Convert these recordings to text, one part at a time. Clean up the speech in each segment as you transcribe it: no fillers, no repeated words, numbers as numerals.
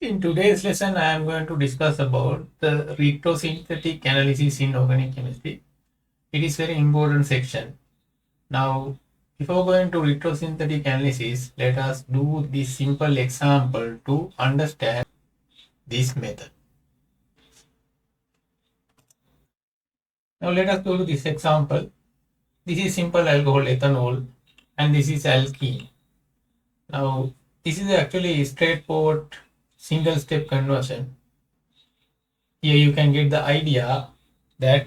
In today's lesson, I am going to discuss about the retrosynthetic analysis in organic chemistry. It is very important section. Now, before going to retrosynthetic analysis, let us do this simple example to understand this method. Now, let us go to this example. This is simple alcohol ethanol and this is alkene. Now, this is actually straightforward single step conversion. Here you can get the idea that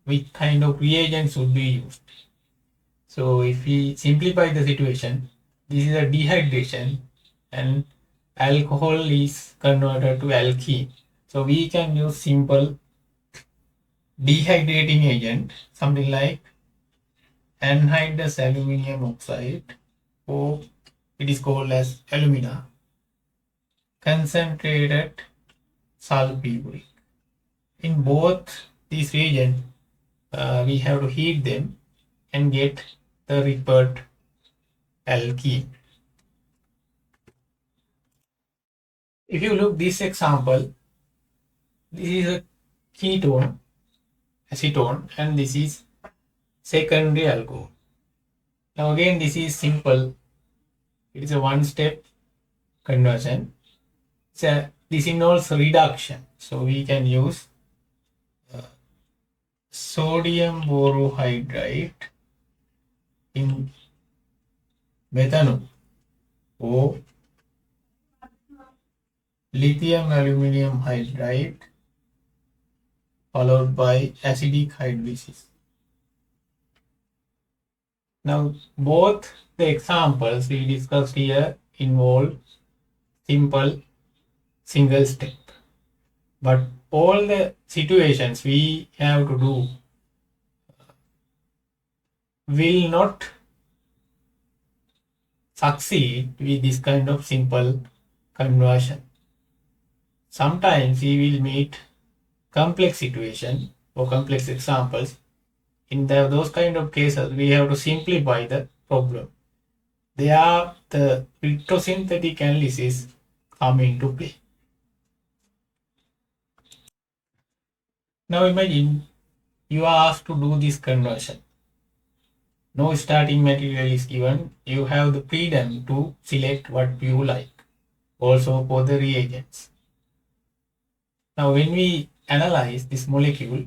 which kind of reagents would be used. So if we simplify the situation, this is a dehydration and alcohol is converted to alkene. So we can use simple dehydrating agent, something like anhydrous aluminium oxide, or it is called as alumina, concentrated sulfuric. In both these reagents, we have to heat them and get the required alkene. If you look this example, this is a ketone, acetone, and this is secondary alcohol. Now again, this is simple. It is a one-step conversion. This involves reduction. So we can use sodium borohydride in methanol or lithium aluminum hydride followed by acidic hydrolysis. Now, both the examples we discussed here involve simple single step, but all the situations we have to do will not succeed with this kind of simple conversion. Sometimes we will meet complex situation or complex examples. In those kind of cases, we have to simplify the problem. There, the retrosynthetic analysis come into play. Now imagine you are asked to do this conversion. No starting material is given. You have the freedom to select what you like. Also for the reagents. Now when we analyze this molecule,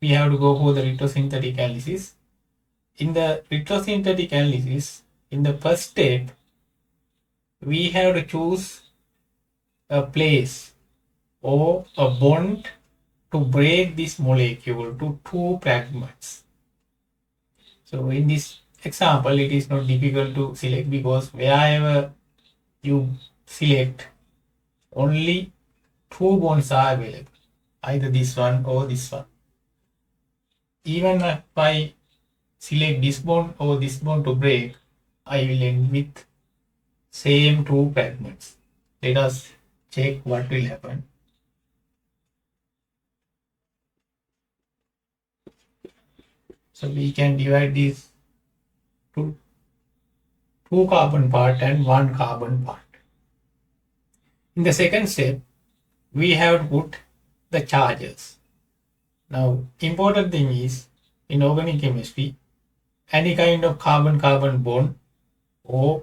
we have to go for the retrosynthetic analysis. In the retrosynthetic analysis, in the first step, we have to choose a place or a bond to break this molecule to two fragments. So in this example, it is not difficult to select because wherever you select, only two bonds are available, either this one or this one. Even if I select this bond or this bond to break, I will end with same two fragments. Let us check what will happen. So we can divide this to two carbon part and one carbon part. In the second step, we have to put the charges. Now, important thing is in organic chemistry, any kind of carbon-carbon bond or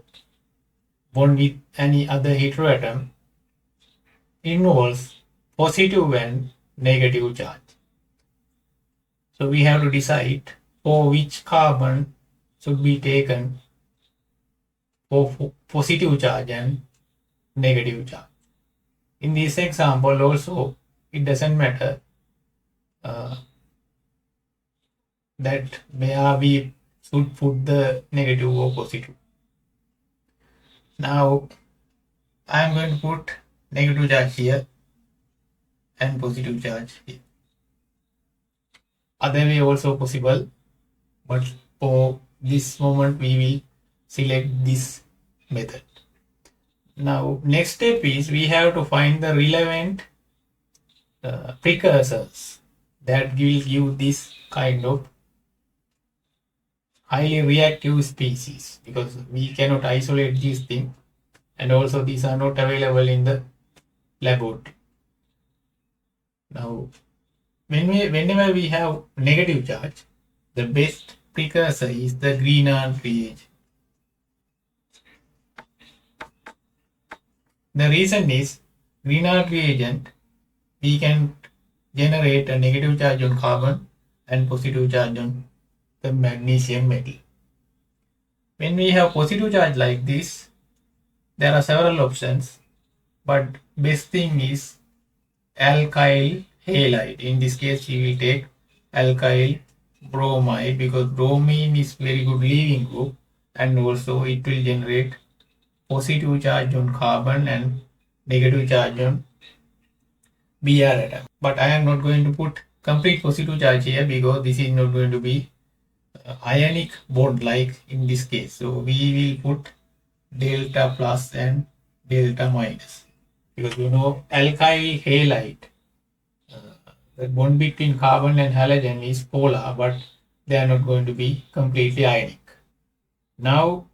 bond with any other heteroatom involves positive and negative charge. So we have to decide for which carbon should be taken for positive charge and negative charge. In this example also, it doesn't matter that where we should put the negative or positive. Now, I am going to put negative charge here and positive charge here. Other way also possible, but for this moment we will select this method. Now, next step is we have to find the relevant precursors that will give this kind of highly reactive species, because we cannot isolate these things, and also these are not available in the laboratory. Now, whenever we have negative charge, the best precursor is the Grignard reagent. The reason is Grignard reagent, we can generate a negative charge on carbon and positive charge on the magnesium metal. When we have positive charge like this, there are several options, but best thing is alkyl halide. In this case, we will take alkyl bromide because bromine is very good leaving group and also it will generate positive charge on carbon and negative charge on Br atom. But I am not going to put complete positive charge here because this is not going to be ionic bond like in this case. So we will put delta plus and delta minus because alkyl halide, the bond between carbon and halogen is polar, but they are not going to be completely ionic. Now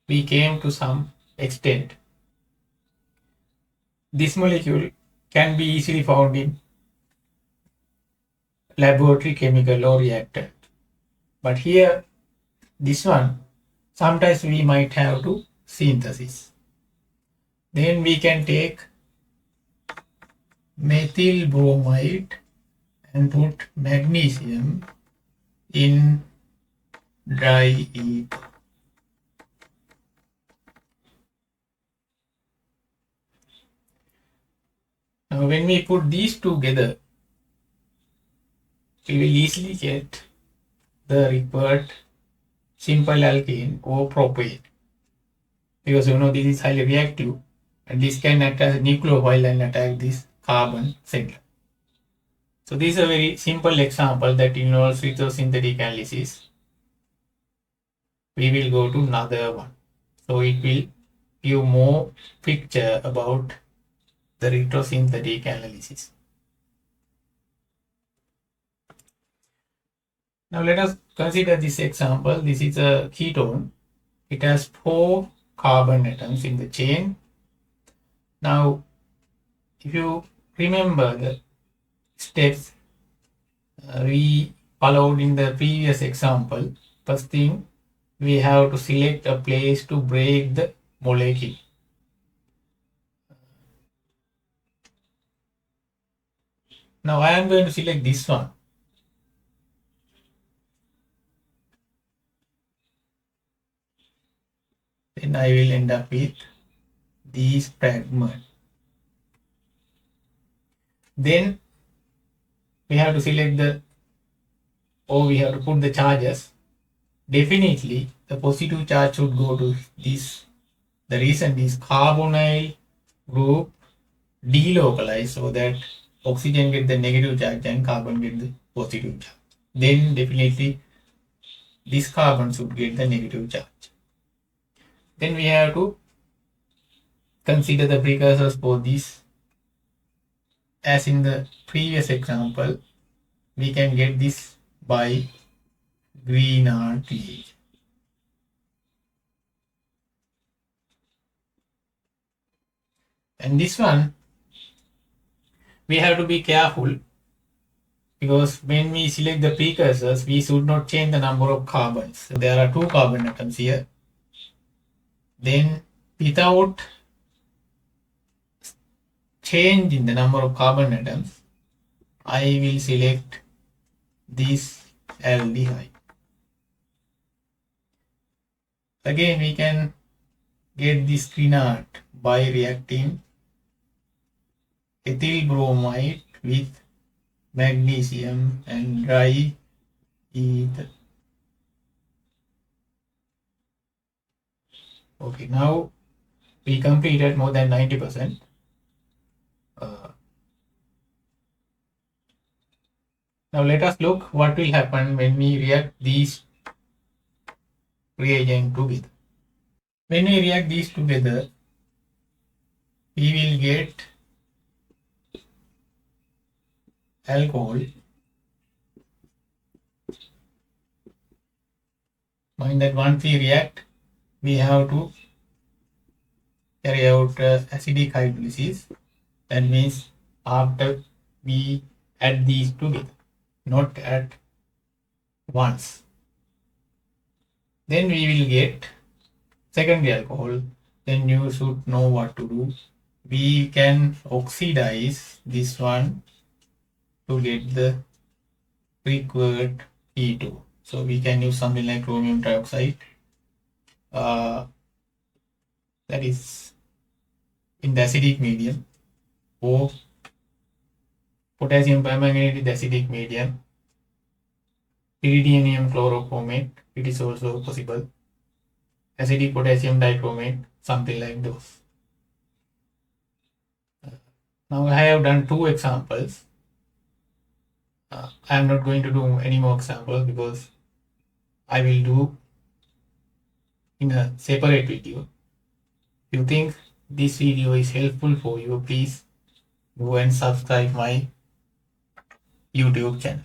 we came to some extent. This molecule can be easily found in laboratory chemical or reactor. But here, this one, sometimes we might have to synthesis. Then we can take methyl bromide and put magnesium in dry ether. Now when we put these together, we will easily get the required simple alkane or propane. Because this is highly reactive and this can act as a nucleophile and attack this carbon center. So this is a very simple example that involves synthetic analysis. We will go to another one. So it will give more picture about the retrosynthetic analysis. Now let us consider this example. This is a ketone. It has 4 carbon atoms in the chain. Now, if you remember the steps we followed in the previous example, first thing we have to select a place to break the molecule. Now I am going to select this one. Then I will end up with these fragments. Then we have to select we have to put the charges. Definitely the positive charge should go to this. The reason is carbonyl group delocalize so that oxygen get the negative charge and carbon get the positive charge. Then definitely this carbon should get the negative charge. Then we have to consider the precursors for this. As in the previous example, we can get this by Grignard reagent. And this one, we have to be careful because when we select the precursors, we should not change the number of carbons. So there are 2 carbon atoms here. Then without change in the number of carbon atoms, I will select this aldehyde. Again, we can get this Grignard by reacting ethyl bromide with magnesium and dry ether. Okay, now we completed more than 90%. Now let us look what will happen when we react these reagents together. When we react these together, we will get alcohol. Mind that once we react, we have to carry out acidic hydrolysis. That means after we add these together, not at once. Then we will get secondary alcohol. Then you should know what to do. We can oxidize this one to get the required E2. So we can use something like chromium trioxide. That is in the acidic medium, or potassium permanganate in the acidic medium, pyridinium chlorochromate, it is also possible, acidic potassium dichromate, something like those. Now I have done 2 examples. I am not going to do any more examples because I will do in a separate video. If you think this video is helpful for you, please go and subscribe my YouTube channel.